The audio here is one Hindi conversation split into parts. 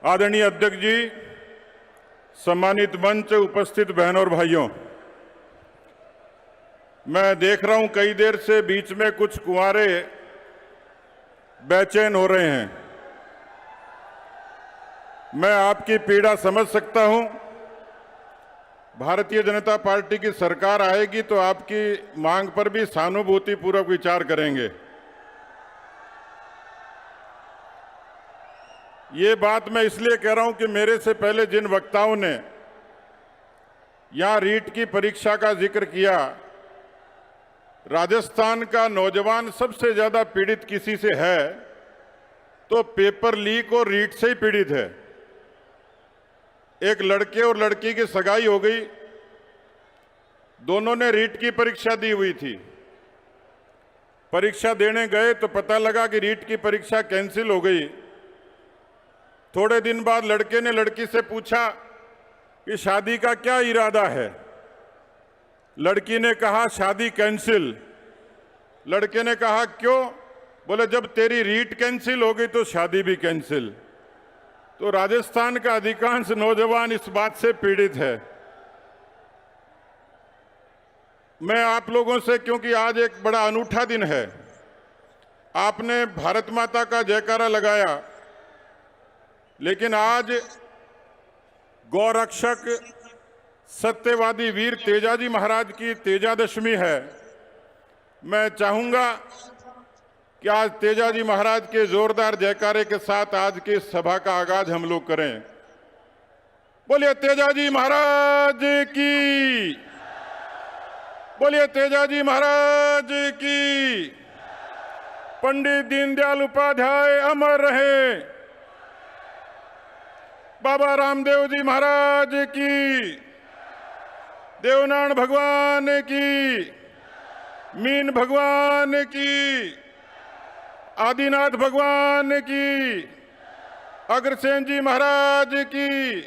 आदरणीय अध्यक्ष जी, सम्मानित मंच, उपस्थित बहनों और भाइयों, मैं देख रहा हूं कई देर से बीच में कुछ कुंवारे बेचैन हो रहे हैं। मैं आपकी पीड़ा समझ सकता हूं। भारतीय जनता पार्टी की सरकार आएगी तो आपकी मांग पर भी सहानुभूतिपूर्वक विचार करेंगे। ये बात मैं इसलिए कह रहा हूं कि मेरे से पहले जिन वक्ताओं ने यहां रीट की परीक्षा का जिक्र किया, राजस्थान का नौजवान सबसे ज्यादा पीड़ित किसी से है तो पेपर लीक और रीट से ही पीड़ित है। एक लड़के और लड़की की सगाई हो गई, दोनों ने रीट की परीक्षा दी हुई थी। परीक्षा देने गए तो पता लगा कि रीट की परीक्षा कैंसिल हो गई। थोड़े दिन बाद लड़के ने लड़की से पूछा कि शादी का क्या इरादा है। लड़की ने कहा शादी कैंसिल। लड़के ने कहा क्यों? बोले जब तेरी रीट कैंसिल हो गई तो शादी भी कैंसिल। तो राजस्थान का अधिकांश नौजवान इस बात से पीड़ित है। मैं आप लोगों से, क्योंकि आज एक बड़ा अनूठा दिन है, आपने भारत माता का जयकारा लगाया, लेकिन आज गौरक्षक सत्यवादी वीर तेजाजी महाराज की तेजादशमी है। मैं चाहूंगा कि आज तेजाजी महाराज के जोरदार जयकारे के साथ आज की सभा का आगाज हम लोग करें। बोलिए तेजाजी महाराज की, बोलिए तेजाजी महाराज की। पंडित दीनदयाल उपाध्याय अमर रहे। बाबा रामदेव जी महाराज की, देवनारायण भगवान की, मीन भगवान की, आदिनाथ भगवान की, अग्रसेन जी महाराज की,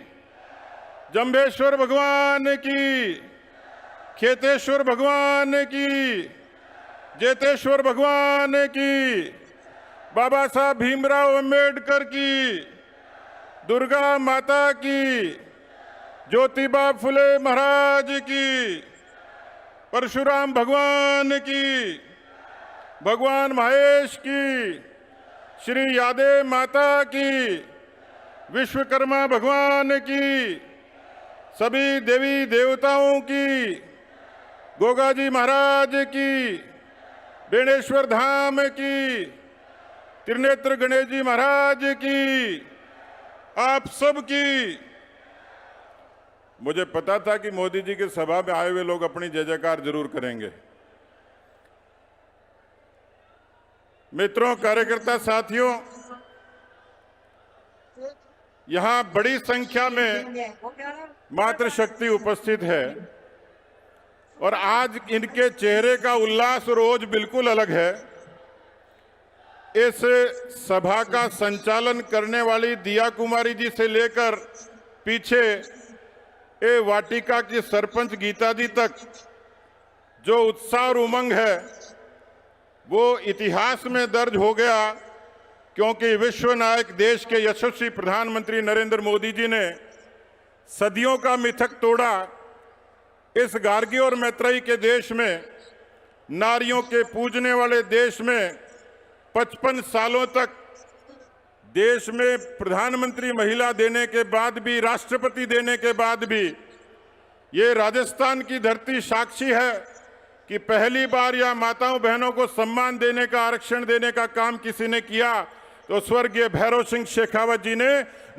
जंबेश्वर भगवान की, खेतेश्वर भगवान की, जेतेश्वर भगवान की, बाबा साहब भीमराव अंबेडकर की, दुर्गा माता की, ज्योतिबा फुले महाराज की, परशुराम भगवान की, भगवान महेश की, श्री यादव माता की, विश्वकर्मा भगवान की, सभी देवी देवताओं की, गोगाजी महाराज की, बेणेश्वर धाम की, त्रिनेत्र गणेश जी महाराज की, आप सब की। मुझे पता था कि मोदी जी की सभा में आए हुए लोग अपनी जय जयकार जरूर करेंगे। मित्रों, कार्यकर्ता साथियों, यहां बड़ी संख्या में मातृशक्ति उपस्थित है और आज इनके चेहरे का उल्लास और ओज बिल्कुल अलग है। इस सभा का संचालन करने वाली दिया कुमारी जी से लेकर पीछे ए वाटिका की सरपंच गीता जी तक जो उत्साह और उमंग है वो इतिहास में दर्ज हो गया, क्योंकि विश्व नायक देश के यशस्वी प्रधानमंत्री नरेंद्र मोदी जी ने सदियों का मिथक तोड़ा। इस गार्गी और मैत्रेयी के देश में, नारियों के पूजने वाले देश में 55 सालों तक देश में प्रधानमंत्री महिला देने के बाद भी, राष्ट्रपति देने के बाद भी, ये राजस्थान की धरती साक्षी है कि पहली बार या माताओं बहनों को सम्मान देने का, आरक्षण देने का काम किसी ने किया तो स्वर्गीय भैरव सिंह शेखावत जी ने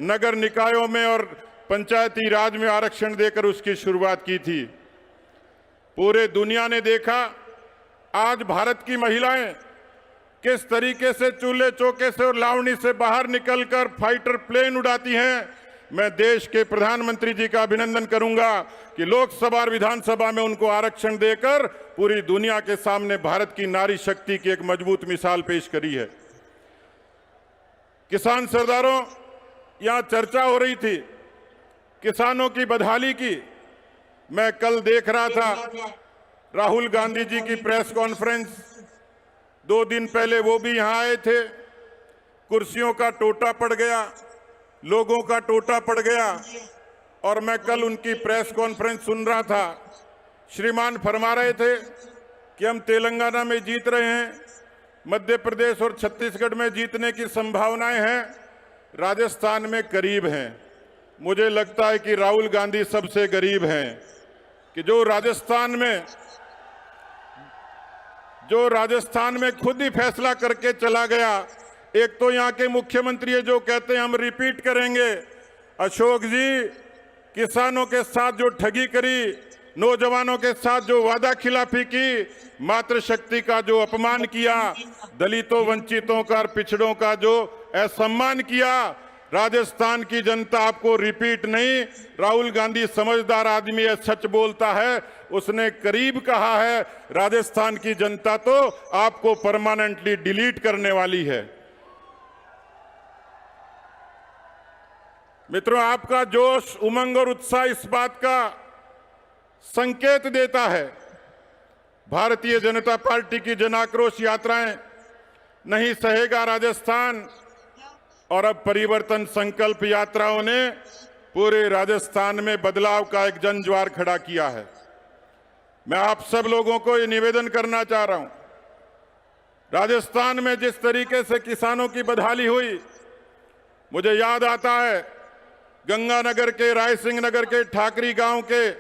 नगर निकायों में और पंचायती राज में आरक्षण देकर उसकी शुरुआत की थी। पूरे दुनिया ने देखा आज भारत की महिलाएं किस तरीके से चूल्हे चौके से और लावणी से बाहर निकलकर फाइटर प्लेन उड़ाती हैं। मैं देश के प्रधानमंत्री जी का अभिनंदन करूंगा कि लोकसभा और विधानसभा में उनको आरक्षण देकर पूरी दुनिया के सामने भारत की नारी शक्ति की एक मजबूत मिसाल पेश करी है। किसान सरदारों, यहां चर्चा हो रही थी किसानों की बदहाली की। मैं कल देख रहा था राहुल गांधी जी की प्रेस कॉन्फ्रेंस, 2 दिन पहले वो भी यहां आए थे। कुर्सियों का टोटा पड़ गया, लोगों का टोटा पड़ गया। और मैं कल उनकी प्रेस कॉन्फ्रेंस सुन रहा था। श्रीमान फरमा रहे थे कि हम तेलंगाना में जीत रहे हैं, मध्य प्रदेश और छत्तीसगढ़ में जीतने की संभावनाएं हैं, राजस्थान में करीब हैं। मुझे लगता है कि राहुल गांधी सबसे गरीब हैं कि जो राजस्थान में खुद ही फैसला करके चला गया। एक तो यहाँ के मुख्यमंत्री है जो कहते हैं हम रिपीट करेंगे। अशोक जी, किसानों के साथ जो ठगी करी, नौजवानों के साथ जो वादा खिलाफी की, मातृशक्ति का जो अपमान किया, दलितों, वंचितों का और पिछड़ों का जो असम्मान किया, राजस्थान की जनता आपको रिपीट नहीं। राहुल गांधी समझदार आदमी है, सच बोलता है। उसने करीब कहा है राजस्थान की जनता तो आपको परमानेंटली डिलीट करने वाली है। मित्रों, आपका जोश, उमंग और उत्साह इस बात का संकेत देता है। भारतीय जनता पार्टी की जन आक्रोश यात्राएं नहीं सहेगा राजस्थान, और अब परिवर्तन संकल्प यात्राओं ने पूरे राजस्थान में बदलाव का एक जनज्वार खड़ा किया है। मैं आप सब लोगों को ये निवेदन करना चाह रहा हूं, राजस्थान में जिस तरीके से किसानों की बदहाली हुई, मुझे याद आता है गंगानगर के, रायसिंह नगर के ठाकरी गांव के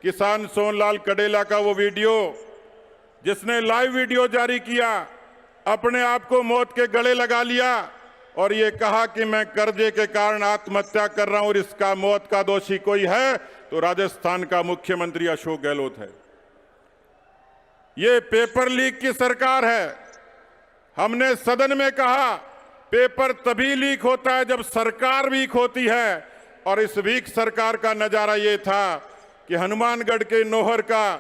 किसान सोनलाल कडेला का वो वीडियो, जिसने लाइव वीडियो जारी किया, अपने आप को मौत के गले लगा लिया और ये कहा कि मैं कर्जे के कारण आत्महत्या कर रहा हूं और इसका मौत का दोषी कोई है तो राजस्थान का मुख्यमंत्री अशोक गहलोत है। ये पेपर लीक की सरकार है। हमने सदन में कहा पेपर तभी लीक होता है जब सरकार वीक होती है, और इस वीक सरकार का नजारा ये था कि हनुमानगढ़ के नौहर का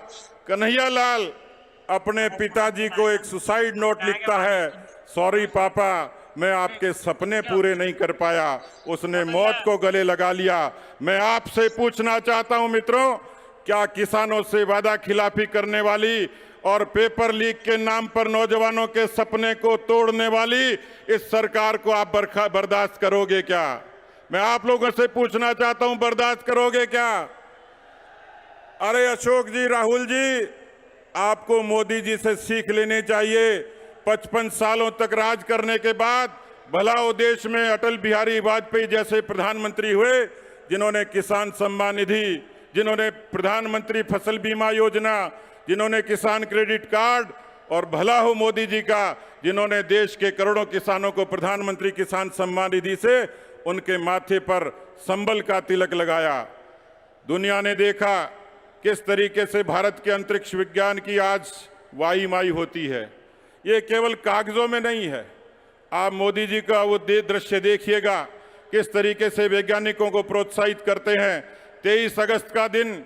कन्हैया लाल अपने पिताजी को एक सुसाइड नोट लिखता है, सॉरी पापा, मैं आपके सपने पूरे नहीं कर पाया। उसने मौत को गले लगा लिया। मैं आपसे पूछना चाहता हूं मित्रों, क्या किसानों से वादा खिलाफी करने वाली और पेपर लीक के नाम पर नौजवानों के सपने को तोड़ने वाली इस सरकार को आप बर्दाश्त करोगे क्या? मैं आप लोगों से पूछना चाहता हूं, बर्दाश्त करोगे क्या? अरे अशोक जी, राहुल जी, आपको मोदी जी से सीख लेनी चाहिए। 55 सालों तक राज करने के बाद भला वो देश में अटल बिहारी वाजपेयी जैसे प्रधानमंत्री हुए, जिन्होंने किसान सम्मान निधि, जिन्होंने प्रधानमंत्री फसल बीमा योजना, जिन्होंने किसान क्रेडिट कार्ड, और भला हो मोदी जी का, जिन्होंने देश के करोड़ों किसानों को प्रधानमंत्री किसान सम्मान निधि से उनके माथे पर संबल का तिलक लगाया। दुनिया ने देखा किस तरीके से भारत के अंतरिक्ष विज्ञान की आज वाही माही होती है। ये केवल कागजों में नहीं है। आप मोदी जी का वो दृश्य देखिएगा, किस तरीके से वैज्ञानिकों को प्रोत्साहित करते हैं। 23 अगस्त का दिन,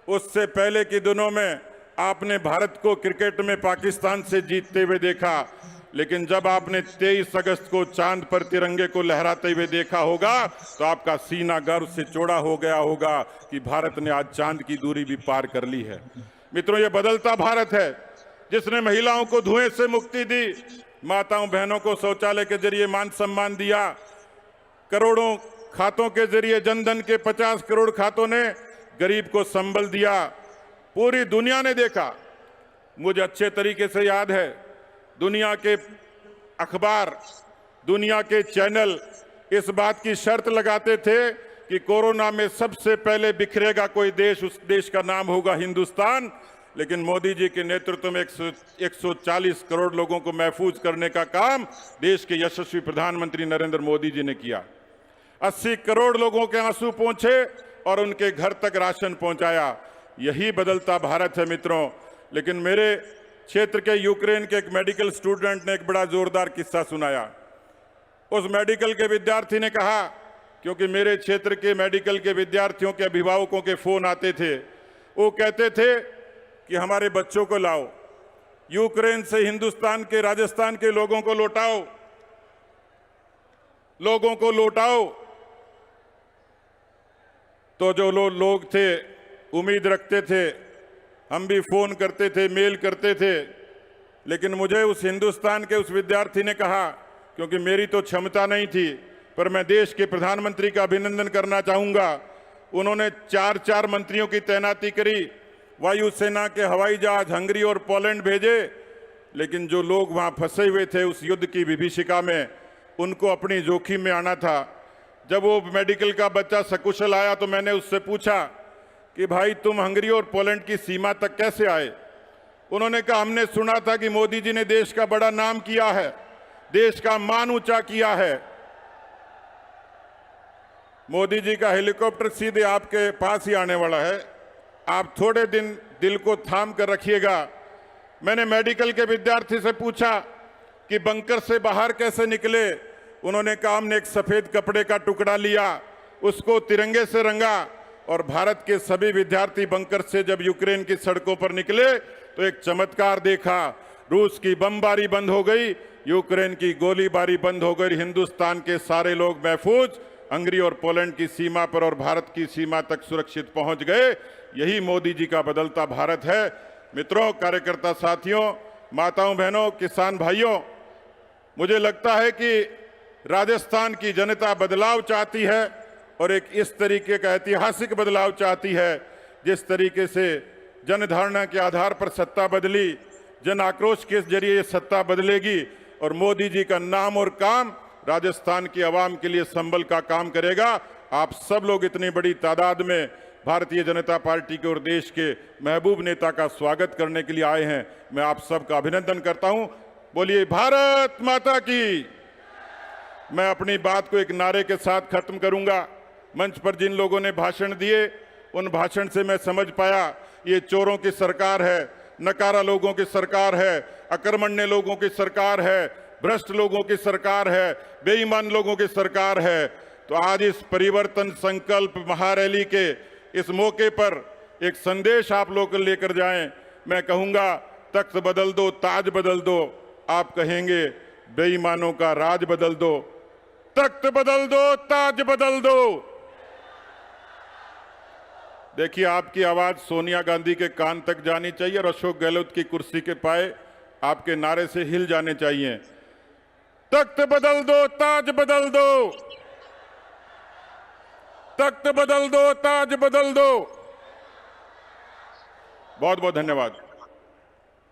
उससे पहले के दिनों में आपने भारत को क्रिकेट में पाकिस्तान से जीतते हुए देखा, लेकिन जब आपने 23 अगस्त को चांद पर तिरंगे को लहराते हुए देखा होगा तो आपका सीना गर्व से चौड़ा हो गया होगा कि भारत ने आज चांद की दूरी भी पार कर ली है। मित्रों, ये बदलता भारत है जिसने महिलाओं को धुएं से मुक्ति दी, माताओं बहनों को शौचालय के जरिए मान सम्मान दिया, करोड़ों खातों के जरिए जनधन के 50 करोड़ खातों ने गरीब को संबल दिया। पूरी दुनिया ने देखा। मुझे अच्छे तरीके से याद है, दुनिया के अखबार, दुनिया के चैनल इस बात की शर्त लगाते थे कि कोरोना में सबसे पहले बिखरेगा कोई देश, उस देश का नाम होगा हिंदुस्तान। लेकिन मोदी जी के नेतृत्व में 140 करोड़ लोगों को महफूज करने का काम देश के यशस्वी प्रधानमंत्री नरेंद्र मोदी जी ने किया। 80 करोड़ लोगों के आंसू पोंछे और उनके घर तक राशन पहुंचाया। यही बदलता भारत है मित्रों। लेकिन मेरे क्षेत्र के यूक्रेन के एक मेडिकल स्टूडेंट ने एक बड़ा जोरदार किस्सा सुनाया। उस मेडिकल के विद्यार्थी ने कहा, क्योंकि मेरे क्षेत्र के मेडिकल के विद्यार्थियों के अभिभावकों के फोन आते थे, वो कहते थे कि हमारे बच्चों को लाओ, यूक्रेन से हिंदुस्तान के, राजस्थान के लोगों को लौटाओ, लोगों को लौटाओ। तो जो लोग थे उम्मीद रखते थे, हम भी फोन करते थे, मेल करते थे, लेकिन मुझे उस हिंदुस्तान के उस विद्यार्थी ने कहा, क्योंकि मेरी तो क्षमता नहीं थी, पर मैं देश के प्रधानमंत्री का अभिनंदन करना चाहूंगा। उन्होंने 4 मंत्रियों की तैनाती करी, वायुसेना के हवाई जहाज हंगरी और पोलैंड भेजे, लेकिन जो लोग वहां फंसे हुए थे उस युद्ध की विभीषिका में, उनको अपनी जोखिम में आना था। जब वो मेडिकल का बच्चा सकुशल आया तो मैंने उससे पूछा कि भाई तुम हंगरी और पोलैंड की सीमा तक कैसे आए? उन्होंने कहा हमने सुना था कि मोदी जी ने देश का बड़ा नाम किया है, देश का मान ऊंचा किया है। मोदी जी का हेलीकॉप्टर सीधे आपके पास ही आने वाला है, आप थोड़े दिन दिल को थाम कर रखिएगा। मैंने मेडिकल के विद्यार्थी से पूछा कि बंकर से बाहर कैसे निकले? उन्होंने कहा हमने एक सफेद कपड़े का टुकड़ा लिया, उसको तिरंगे से रंगा और भारत के सभी विद्यार्थी बंकर से जब यूक्रेन की सड़कों पर निकले तो एक चमत्कार देखा। रूस की बमबारी बंद हो गई, यूक्रेन की गोलीबारी बंद हो गई, हिंदुस्तान के सारे लोग महफूज हंगरी और पोलैंड की सीमा पर और भारत की सीमा तक सुरक्षित पहुंच गए। यही मोदी जी का बदलता भारत है। मित्रों, कार्यकर्ता साथियों, माताओं बहनों, किसान भाइयों, मुझे लगता है कि राजस्थान की जनता बदलाव चाहती है और एक इस तरीके का ऐतिहासिक बदलाव चाहती है। जिस तरीके से जनधारणा के आधार पर सत्ता बदली, जन आक्रोश के जरिए सत्ता बदलेगी और मोदी जी का नाम और काम राजस्थान की आवाम के लिए संबल का काम करेगा। आप सब लोग इतनी बड़ी तादाद में भारतीय जनता पार्टी के और देश के महबूब नेता का स्वागत करने के लिए आए हैं। मैं आप सबका अभिनंदन करता हूं। बोलिए भारत माता की। मैं अपनी बात को एक नारे के साथ खत्म करूंगा। मंच पर जिन लोगों ने भाषण दिए, उन भाषण से मैं समझ पाया ये चोरों की सरकार है, नकारा लोगों की सरकार है, अकर्मण्य लोगों की सरकार है, भ्रष्ट लोगों की सरकार है, बेईमान लोगों की सरकार है। तो आज इस परिवर्तन संकल्प महारैली के इस मौके पर एक संदेश आप लोग लेकर जाएं। मैं कहूंगा तख्त बदल दो, ताज बदल दो। आप कहेंगे बेईमानों का राज बदल दो। तख्त बदल दो, ताज बदल दो। देखिए, आपकी आवाज सोनिया गांधी के कान तक जानी चाहिए और अशोक गहलोत की कुर्सी के पाए आपके नारे से हिल जाने चाहिए। तख्त बदल दो, ताज बदल दो। तख्त बदल दो, ताज बदल दो। बहुत बहुत धन्यवाद।